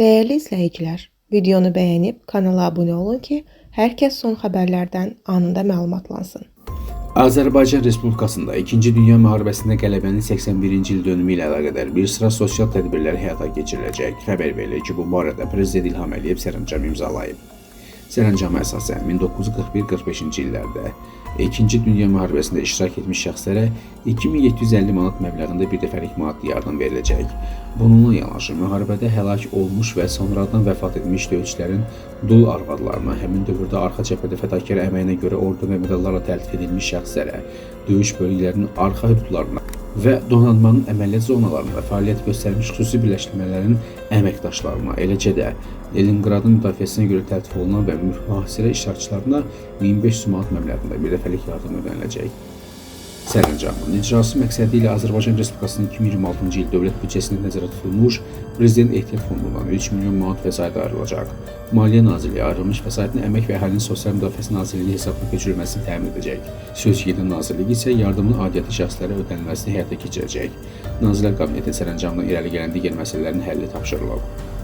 Değerli izləyicilər, videonu bəyənib kanala abunə olun ki, hər kəs son xəbərlərdən anında məlumatlansın. Azərbaycan Respublikasında 2-ci Dünya Müharibəsində qələbənin 81-ci il dönümü ilə əlaqədar bir sıra sosial tədbirlər həyata keçiriləcək. Xəbər verilir ki, bu barədə Prezident İlham Əliyev sərəncam imzalayıb. Sərəncama əsasən 1941-45-ci illərdə 2-ci Dünya Müharibəsində iştirak etmiş şəxslərə 2750 manat məbləğində bir dəfəlik maddi yardım veriləcək. Bununla yanaşı, müharibədə həlak olmuş və sonradan vəfat etmiş döyüşçülərin dul arvadlarına, həmin dövrdə arxa cəbhədə fədakar əməyinə görə orden və medallarla təltif edilmiş şəxslərə, döyüş bölgələrinin arxa hüdudlarına və donanmanın əməliyyat zonalarında fəaliyyət göstərmiş xüsusi birləşdirmələrin əməkdaşlarına, eləcə də Leninqradın müdafiəsinə görə təltif olunan və mühasirə iştirakçılarına 1500 manat məbləğində bir dəfəlik yardım ödəniləcək. Sərəncamın icrası məqsədi ilə Azərbaycan Respublikasının 2026-cı il dövlət büdcəsində nəzərdə tutulmuş Prezident Ehtiyat Fondundan 3 milyon manat vəsait ayrılacaq. Maliyyə Nazirliyi ayrılmış vəsaitin Əmək və Əhalinin Sosial Müdafiəsi Nazirliyi hesabına köçürülməsini təmin edəcək. Sözügedən Nazirlik isə yardımın aidiyyatı şəxslərə ödənilməsini həyata keçirəcək. Nazirlər Kabineti sərəncamdan irəli gələn digər məsələlərin həlli tapşırılıb.